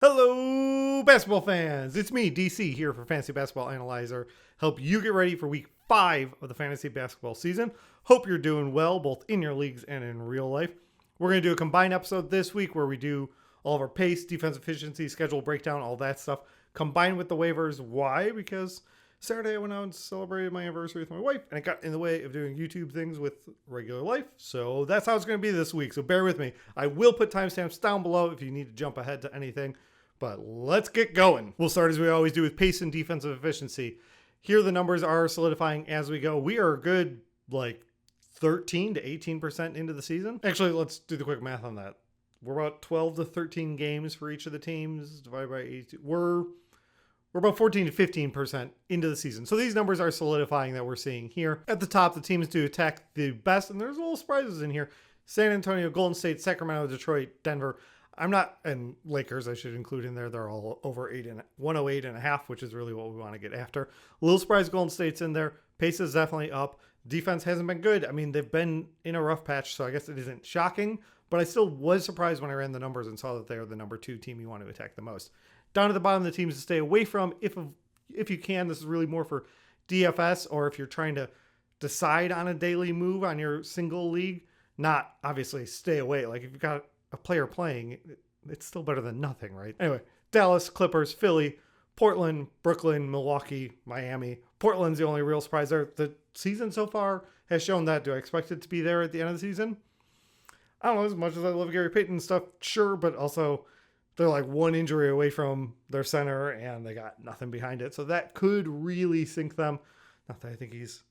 Hello, basketball fans. It's me, DC, here for Fantasy Basketball Analyzer. Help you get ready for week 5 of the fantasy basketball season. Hope you're doing well, both in your leagues and in real life. We're going to do a combined episode this week where we do all of our pace, defense efficiency, schedule breakdown, all that stuff, combined with the waivers. Why? Because Saturday I went out and celebrated my anniversary with my wife, and it got in the way of doing YouTube things with regular life. So that's how it's going to be this week. So bear with me. I will put timestamps down below if you need to jump ahead to anything. But let's get going. We'll start as we always do with pace and defensive efficiency. Here the numbers are solidifying as we go. We are a good 13 to 18% into the season. Actually, let's do the quick math on that. We're about 12 to 13 games for each of the teams divided by 82. We're about 14 to 15% into the season. So these numbers are solidifying that we're seeing here. At the top, the teams to attack the best, and there's little surprises in here. San Antonio, Golden State, Sacramento, Detroit, Denver. And Lakers, I should include in there. They're all over 108.5, which is really what we want to get after. A little surprise Golden State's in there. Pace is definitely up. Defense hasn't been good. I mean, they've been in a rough patch, so I guess it isn't shocking. But I still was surprised when I ran the numbers and saw that they are the number 2 team you want to attack the most. Down at the bottom, the teams to stay away from, if you can. This is really more for DFS, or if you're trying to decide on a daily move on your single league. Not, obviously, stay away. Like, if you've got a player playing, it's still better than nothing, right? Anyway, Dallas, Clippers, Philly, Portland, Brooklyn, Milwaukee, Miami. Portland's the only real surprise there. The season so far has shown that. Do I expect it to be there at the end of the season? I don't know, as much as I love Gary Payton and stuff, sure, but also they're like one injury away from their center and they got nothing behind it. So that could really sink them. Not that I think he's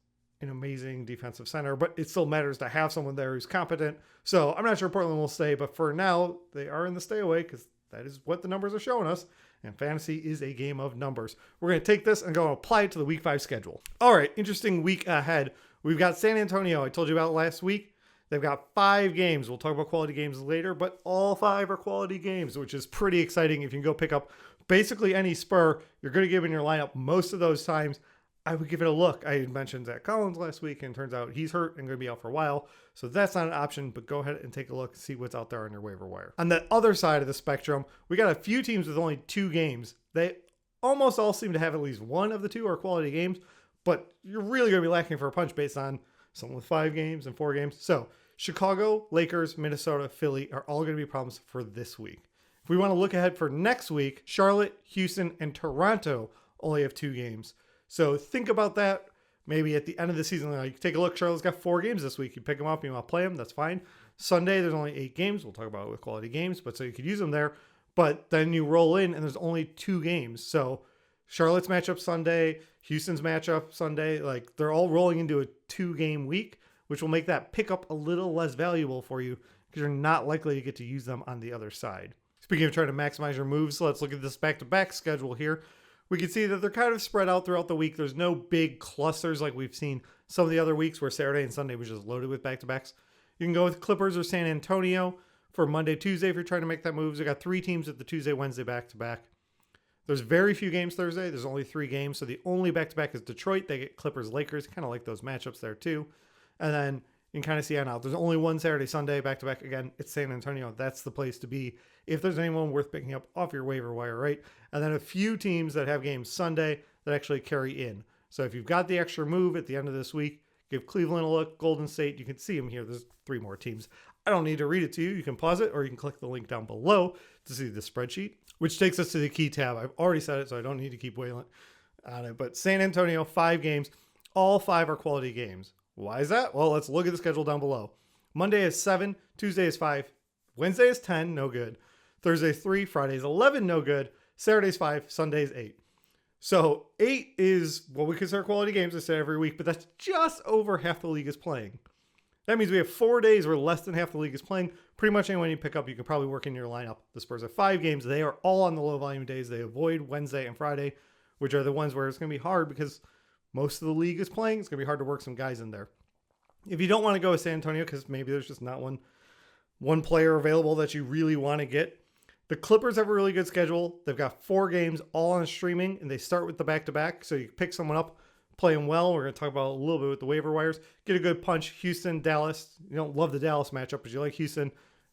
an amazing defensive center, but it still matters to have someone there who's competent. So I'm not sure Portland will stay, but for now, they are in the stay away because that is what the numbers are showing us. And fantasy is a game of numbers. We're going to take this and go and apply it to the week 5 schedule. All right, interesting week ahead. We've got San Antonio. I told you about last week. They've got 5 games. We'll talk about quality games later, but all 5 are quality games, which is pretty exciting. If you can go pick up basically any Spur, you're going to give in your lineup most of those times. I would give it a look. I mentioned Zach Collins last week, and turns out he's hurt and going to be out for a while. So that's not an option, but go ahead and take a look and see what's out there on your waiver wire. On the other side of the spectrum, we got a few teams with only 2 games. They almost all seem to have at least one of the 2 are quality games, but you're really going to be lacking for a punch based on someone with 5 games and 4 games. So Chicago, Lakers, Minnesota, Philly are all going to be problems for this week. If we want to look ahead for next week, Charlotte, Houston, and Toronto only have 2 games. So think about that. Maybe at the end of the season, like, take a look. Charlotte's got 4 games this week. You pick them up, you want to play them, that's fine. Sunday, there's only 8 games. We'll talk about it with quality games, but so you could use them there. But then you roll in, and there's only 2 games. So Charlotte's matchup Sunday, Houston's matchup Sunday, like they're all rolling into a 2-game week, which will make that pickup a little less valuable for you because you're not likely to get to use them on the other side. Speaking of trying to maximize your moves, let's look at this back-to-back schedule here. We can see that they're kind of spread out throughout the week. There's no big clusters like we've seen some of the other weeks where Saturday and Sunday was just loaded with back-to-backs. You can go with Clippers or San Antonio for Monday, Tuesday if you're trying to make that move. They got 3 teams at the Tuesday, Wednesday back-to-back. There's very few games Thursday. There's only 3 games. So the only back-to-back is Detroit. They get Clippers, Lakers. Kind of like those matchups there too. And then you can kind of see on out. There's only one Saturday, Sunday back-to-back. Again, it's San Antonio. That's the place to be if there's anyone worth picking up off your waiver wire, right? And then a few teams that have games Sunday that actually carry in. So if you've got the extra move at the end of this week, give Cleveland a look, Golden State. You can see them here. There's 3 more teams. I don't need to read it to you. You can pause it or you can click the link down below to see the spreadsheet, which takes us to the key tab. I've already said it, so I don't need to keep wailing on it. But San Antonio, 5 games. All 5 are quality games. Why is that? Well, let's look at the schedule down below. Monday is 7, Tuesday is 5, Wednesday is 10, no good. Thursday is 3, Friday is 11, no good. Saturday is 5, Sunday is 8. So 8 is what we consider quality games, I say every week, but that's just over half the league is playing. That means we have 4 days where less than half the league is playing. Pretty much anyone you pick up, you can probably work in your lineup. The Spurs have 5 games. They are all on the low volume days. They avoid Wednesday and Friday, which are the ones where it's going to be hard because most of the league is playing. It's going to be hard to work some guys in there. If you don't want to go with San Antonio because maybe there's just not one player available that you really want to get, the Clippers have a really good schedule. They've got 4 games all on streaming, and they start with the back-to-back. So you pick someone up, play them well. We're going to talk about a little bit with the waiver wires. Get a good punch. Houston, Dallas. You don't love the Dallas matchup, but you like Houston.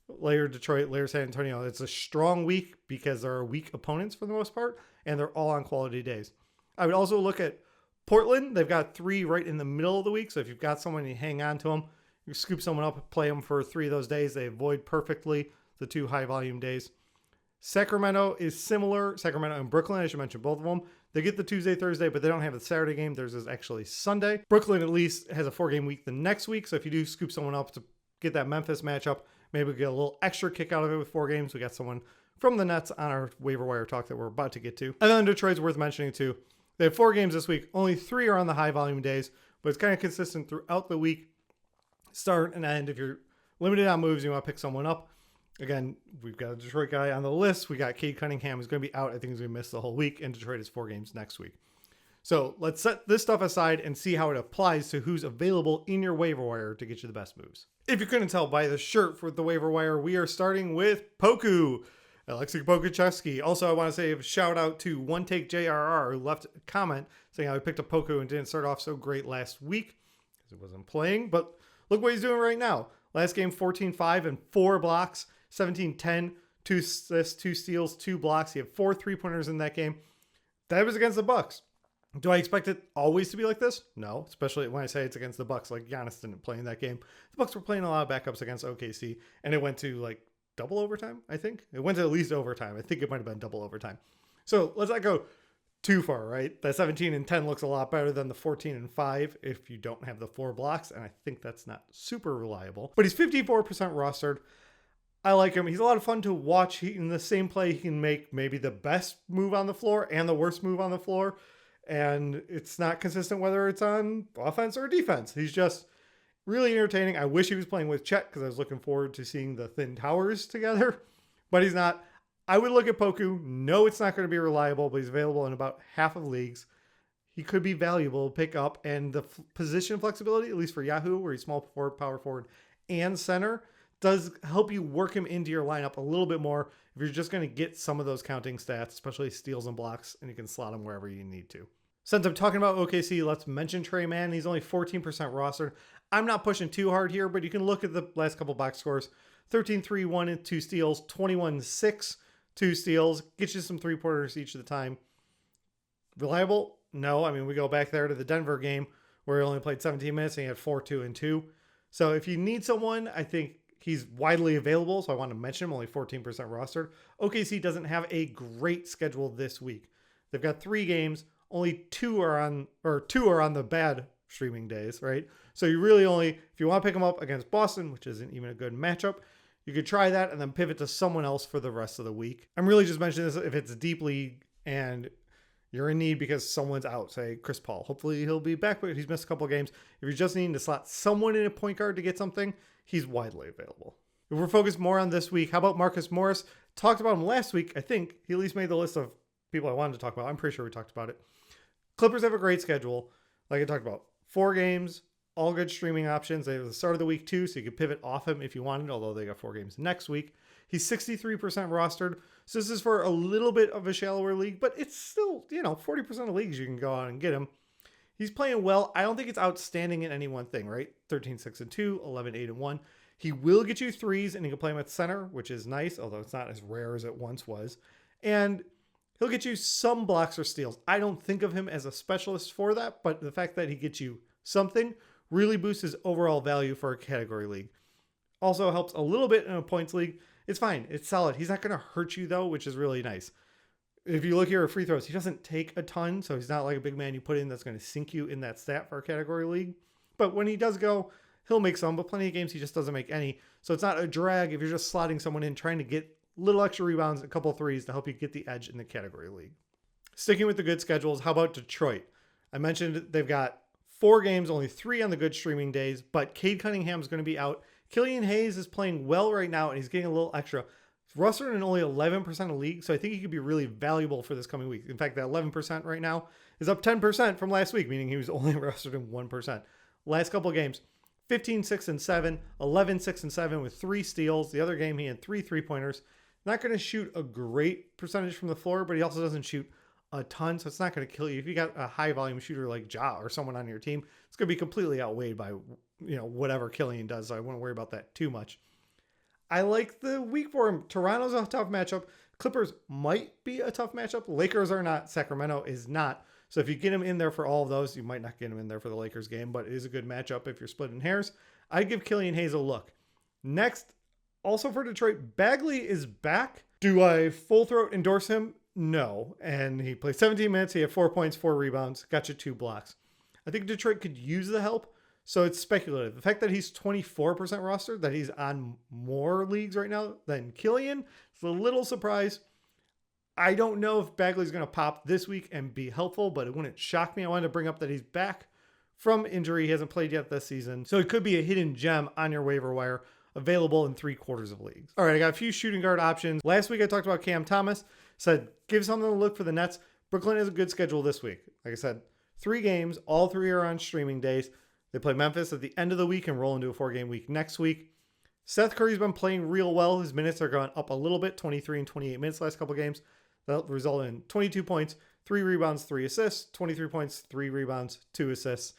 layer Detroit, layer San Antonio. It's a strong week because there are weak opponents for the most part, and they're all on quality days. I would also look at Portland. They've got 3 right in the middle of the week. So if you've got someone, you hang on to them. You scoop someone up, play them for 3 of those days. They avoid perfectly the 2 high volume days. Sacramento is similar. Sacramento and Brooklyn, I should mention both of them. They get the Tuesday, Thursday, but they don't have the Saturday game. Theirs is actually Sunday. Brooklyn at least has a 4-game week the next week. So if you do scoop someone up to get that Memphis matchup, maybe we get a little extra kick out of it with 4 games. We got someone from the Nets on our waiver wire talk that we're about to get to. And then Detroit's worth mentioning too. They have 4 games this week. Only 3 are on the high volume days, but it's kind of consistent throughout the week. Start and end. If you're limited on moves, you want to pick someone up. Again, we've got a Detroit guy on the list. We got Cade Cunningham who's going to be out. I think he's going to miss the whole week. And Detroit has 4 games next week. So let's set this stuff aside and see how it applies to who's available in your waiver wire to get you the best moves. If you couldn't tell by the shirt for the waiver wire, we are starting with Poku. Alexei Pokuchevsky. Also, I want to say a shout out to One Take JRR who left a comment saying how he picked up Poku and didn't start off so great last week because he wasn't playing. But look what he's doing right now. Last game, 14-5 and 4 blocks. 17-10, 2 assists, 2 steals, 2 blocks. He had 4 3-pointers in that game. That was against the Bucks. Do I expect it always to be like this? No, especially when I say it's against the Bucks. Like Giannis didn't play in that game. The Bucks were playing a lot of backups against OKC, and it went to like double overtime, I think. It went to at least overtime. I think it might have been double overtime. So let's not go too far, right? That 17-10 looks a lot better than the 14-5 if you don't have the 4 blocks, and I think that's not super reliable. But he's 54% rostered. I like him. He's a lot of fun to watch. In the same play, he can make maybe the best move on the floor and the worst move on the floor. And it's not consistent whether it's on offense or defense. He's just really entertaining. I wish he was playing with Chet because I was looking forward to seeing the thin towers together. But he's not. I would look at Poku. No, it's not going to be reliable, but he's available in about half of leagues. He could be valuable to pick up. And the position flexibility, at least for Yahoo, where he's small forward, power forward, and center, does help you work him into your lineup a little bit more if you're just going to get some of those counting stats, especially steals and blocks, and you can slot him wherever you need to. Since I'm talking about OKC, let's mention Tre Mann. He's only 14% rostered. I'm not pushing too hard here, but you can look at the last couple box scores. 13-3, 1 and 2 steals, 21-6, 2 steals. Get you some 3-pointers each of the time. Reliable? No. I mean, we go back there to the Denver game where he only played 17 minutes and he had 4, 2, and 2. So if you need someone, I think he's widely available, so I want to mention him, only 14% rostered. OKC doesn't have a great schedule this week. They've got 3 games. Only 2 are on the bad streaming days, right? So you really only, if you want to pick them up against Boston, which isn't even a good matchup, you could try that and then pivot to someone else for the rest of the week. I'm really just mentioning this if it's a deep league and you're in need because someone's out, say Chris Paul. Hopefully he'll be back, but he's missed a couple games. If you're just needing to slot someone in a point guard to get something, he's widely available. If we're focused more on this week, how about Marcus Morris? Talked about him last week. I think he at least made the list of people I wanted to talk about. I'm pretty sure we talked about it. Clippers have a great schedule. Like I talked about, 4 games, all good streaming options. They have the start of the week too, so you could pivot off him if you wanted, although they got 4 games next week. He's 63% rostered. So this is for a little bit of a shallower league, but it's still, 40% of leagues you can go on and get him. He's playing well. I don't think it's outstanding in any one thing, right? 13-6-2, 11-8-1. He will get you 3s, and you can play him at center, which is nice, although it's not as rare as it once was. And he'll get you some blocks or steals. I don't think of him as a specialist for that, but the fact that he gets you something really boosts his overall value for a category league. Also helps a little bit in a points league. It's fine. It's solid. He's not going to hurt you, though, which is really nice. If you look here at free throws, he doesn't take a ton, so he's not like a big man you put in that's going to sink you in that stat for a category league. But when he does go, he'll make some, but plenty of games he just doesn't make any. So it's not a drag if you're just slotting someone in, trying to get little extra rebounds, a couple of 3s to help you get the edge in the category league. Sticking with the good schedules, how about Detroit? I mentioned they've got 4 games, only 3 on the good streaming days, but Cade Cunningham is going to be out. Killian Hayes is playing well right now, and he's getting a little extra. Rostered in only 11% of leagues, so I think he could be really valuable for this coming week. In fact, that 11% right now is up 10% from last week, meaning he was only rostered in 1%. Last couple of games, 15-6-7, 11-6-7 with 3 steals. The other game, he had 3 3-pointers. Not going to shoot a great percentage from the floor, but he also doesn't shoot a ton, so it's not going to kill you. If you got a high volume shooter like Ja or someone on your team, it's going to be completely outweighed by whatever Killian does, so I wouldn't worry about that too much. I like the week for him. Toronto's a tough matchup. Clippers might be a tough matchup. Lakers are not. Sacramento is not. So if you get him in there for all of those, you might not get him in there for the Lakers game, but it is a good matchup if you're splitting hairs. I'd give Killian Hayes a look. Next, also for Detroit, Bagley is back. Do I full throat endorse him? No. And he played 17 minutes. He had 4 points, 4 rebounds, got you 2 blocks. I think Detroit could use the help. So it's speculative. The fact that he's 24% rostered, that he's on more leagues right now than Killian, it's a little surprise. I don't know if Bagley's going to pop this week and be helpful, but it wouldn't shock me. I wanted to bring up that he's back from injury. He hasn't played yet this season. So it could be a hidden gem on your waiver wire, available in 3/4 of leagues. All right, I got a few shooting guard options. Last week I talked about Cam Thomas. Said, give something to look for the Nets. Brooklyn has a good schedule this week. Like I said, 3 games. All 3 are on streaming days. They play Memphis at the end of the week and roll into a 4-game week next week. Seth Curry's been playing real well. His minutes are going up a little bit, 23 and 28 minutes last couple games. That'll result in 22 points, 3 rebounds, 3 assists, 23 points, 3 rebounds, 2 assists,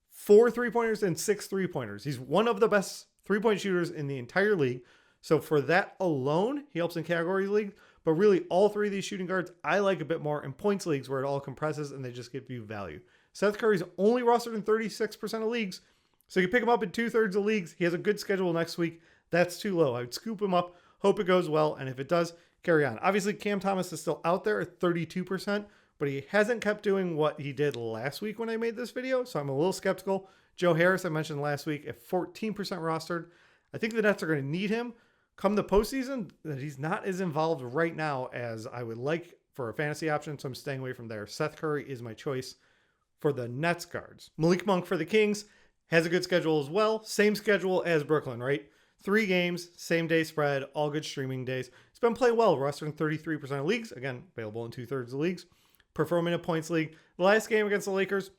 4 3-pointers, and 6 3-pointers. He's one of the best 3-point shooters in the entire league. So for that alone, he helps in category league. But really, all 3 of these shooting guards, I like a bit more in points leagues where it all compresses and they just give you value. Seth Curry's only rostered in 36% of leagues. So you pick him up in 2/3 of leagues. He has a good schedule next week. That's too low. I would scoop him up, hope it goes well, and if it does, carry on. Obviously, Cam Thomas is still out there at 32%, but he hasn't kept doing what he did last week when I made this video, so I'm a little skeptical. Joe Harris, I mentioned last week, at 14% rostered. I think the Nets are going to need him come the postseason. That he's not as involved right now as I would like for a fantasy option, so I'm staying away from there. Seth Curry is my choice for the Nets guards. Malik Monk for the Kings has a good schedule as well. Same schedule as Brooklyn, right? 3 games, same day spread, all good streaming days. He's been playing well, rostered in 33% of leagues. Again, available in 2/3 of leagues. Performing in a points league. The last game against the Lakers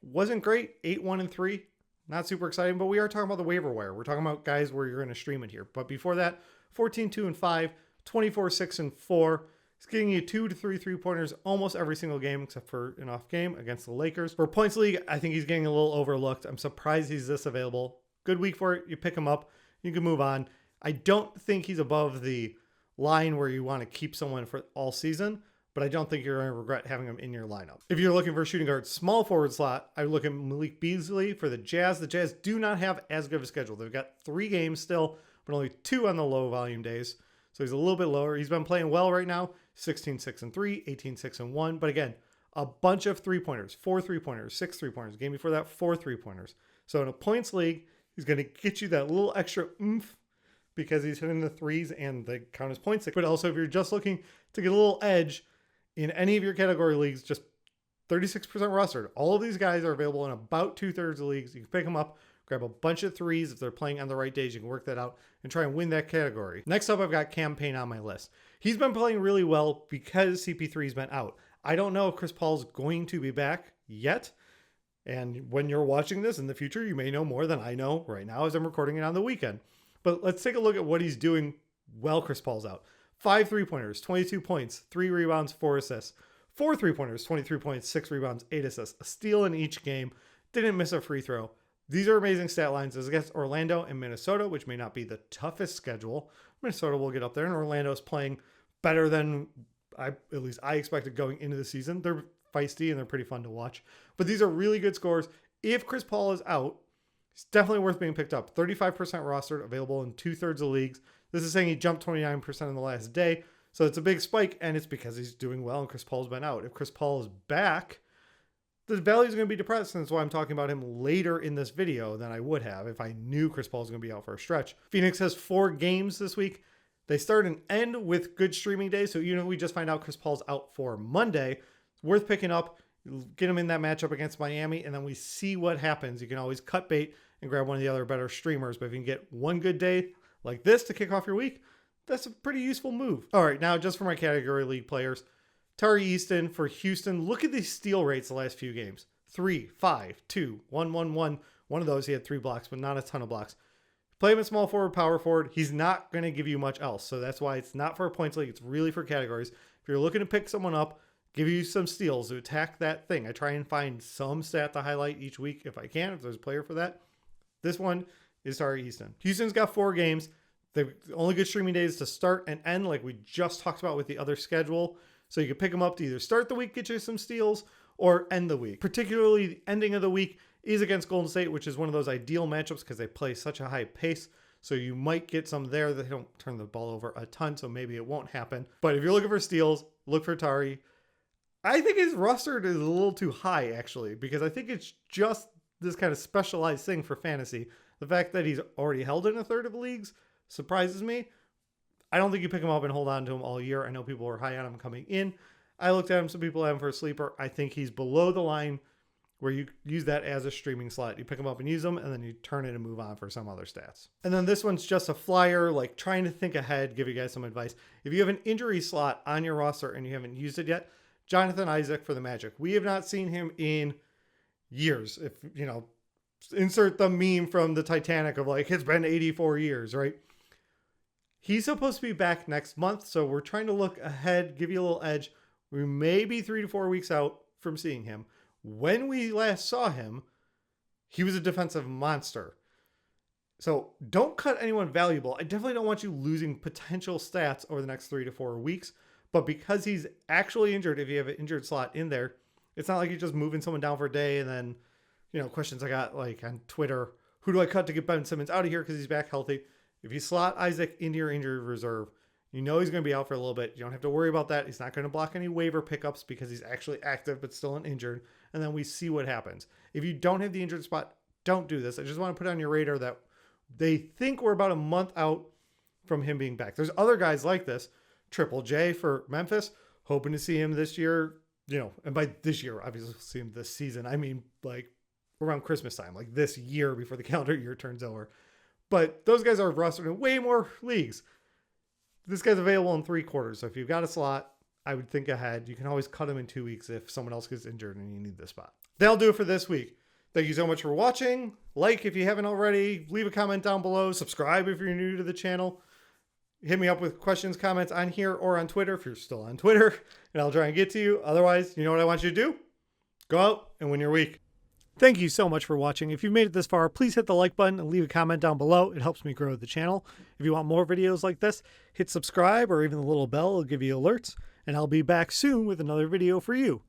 wasn't great. 8-1-3. Not super exciting, but we are talking about the waiver wire. We're talking about guys where you're going to stream it here. But before that, 14-2-5, 24-6-4. He's getting you 2 to 3 3-pointers almost every single game except for an off game against the Lakers. For points league, I think he's getting a little overlooked. I'm surprised he's this available. Good week for it. You pick him up. You can move on. I don't think he's above the line where you want to keep someone for all season, but I don't think you're going to regret having him in your lineup. If you're looking for a shooting guard small forward slot, I would look at Malik Beasley for the Jazz. The Jazz do not have as good of a schedule. They've got 3 games still, but only 2 on the low volume days. So he's a little bit lower. He's been playing well right now. 16-6-3, 18-6-1. But again, a bunch of 3-pointers, 4 3-pointers, 6 3-pointers. Game before that, 4 3-pointers. So in a points league, he's going to get you that little extra oomph because he's hitting the 3s and they count as points. But also, if you're just looking to get a little edge in any of your category leagues, just 36% rostered. All of these guys are available in about 2/3 of leagues. You can pick them up, grab a bunch of 3s. If they're playing on the right days, you can work that out and try and win that category. Next up, I've got Cam Payne on my list. He's been playing really well because CP3's been out. I don't know if Chris Paul's going to be back yet. And when you're watching this in the future, you may know more than I know right now as I'm recording it on the weekend. But let's take a look at what he's doing while Chris Paul's out. 5 3-pointers, 22 points, 3 rebounds, 4 assists. 4 3-pointers, 23 points, 6 rebounds, 8 assists. A steal in each game. Didn't miss a free throw. These are amazing stat lines as against Orlando and Minnesota, which may not be the toughest schedule. Minnesota will get up there, and Orlando's playing better than at least I expected going into the season. They're feisty and they're pretty fun to watch. But these are really good scores. If Chris Paul is out, it's definitely worth being picked up. 35% rostered, available in 2/3 of leagues. This is saying he jumped 29% in the last day. So it's a big spike, and it's because he's doing well and Chris Paul's been out. If Chris Paul is back, the value is going to be depressed, and that's why I'm talking about him later in this video than I would have if I knew Chris Paul was going to be out for a stretch. Phoenix has 4 games this week. They start and end with good streaming days, so even if we just find out Chris Paul's out for Monday, it's worth picking up, get him in that matchup against Miami, and then we see what happens. You can always cut bait and grab one of the other better streamers, but if you can get one good day like this to kick off your week, that's a pretty useful move. All right, now just for my category league players, Tari Eason for Houston. Look at these steal rates the last few games. 3, 5, 2, 1, 1, 1. One of those he had 3 blocks, but not a ton of blocks. Play him at small forward, power forward. He's not going to give you much else. So that's why it's not for a points league. It's really for categories. If you're looking to pick someone up, give you some steals to attack that thing. I try and find some stat to highlight each week if I can, if there's a player for that. This one is Tari Eason. Houston's got 4 games. The only good streaming days to start and end, like we just talked about with the other schedule. So you can pick them up to either start the week, get you some steals, or end the week. Particularly the ending of the week is against Golden State, which is one of those ideal matchups because they play such a high pace. So you might get some there. They don't turn the ball over a ton, so maybe it won't happen. But if you're looking for steals, look for Tari. I think his roster is a little too high, actually, because I think it's just this kind of specialized thing for fantasy. The fact that he's already held in a third of leagues surprises me. I don't think you pick him up and hold on to him all year. I know people were high on him coming in. I looked at him. Some people have him for a sleeper. I think he's below the line where you use that as a streaming slot. You pick him up and use them, and then you turn it and move on for some other stats. And then this one's just a flyer, like trying to think ahead, give you guys some advice. If you have an injury slot on your roster and you haven't used it yet, Jonathan Isaac for the Magic. We have not seen him in years. If, you know, insert the meme from the Titanic of like, it's been 84 years, right? He's supposed to be back next month, so we're trying to look ahead, give you a little edge. We may be 3 to 4 weeks out from seeing him. When we last saw him, he was a defensive monster. So don't cut anyone valuable. I definitely don't want you losing potential stats over the next 3 to 4 weeks. But because he's actually injured, if you have an injured slot in there, it's not like you're just moving someone down for a day and then, you know, questions I got like on Twitter, who do I cut to get Ben Simmons out of here because he's back healthy? If you slot Isaac into your injured reserve, you know he's going to be out for a little bit. You don't have to worry about that. He's not going to block any waiver pickups because he's actually active but still injured. And then we see what happens. If you don't have the injured spot, don't do this. I just want to put on your radar that they think we're about a month out from him being back. There's other guys like this. Triple J for Memphis, hoping to see him this year, you know, and by this year, obviously we'll see him this season. I mean, like around Christmas time, like this year before the calendar year turns over. But those guys are rostered in way more leagues. This guy's available in 3 quarters. So if you've got a slot, I would think ahead. You can always cut him in 2 weeks if someone else gets injured and you need the spot. That'll do it for this week. Thank you so much for watching. Like if you haven't already. Leave a comment down below. Subscribe if you're new to the channel. Hit me up with questions, comments on here or on Twitter if you're still on Twitter, and I'll try and get to you. Otherwise, you know what I want you to do? Go out and win your week. Thank you so much for watching. If you've made it this far, please hit the like button and leave a comment down below. It helps me grow the channel. If you want more videos like this, hit subscribe or even the little bell will give you alerts, and I'll be back soon with another video for you.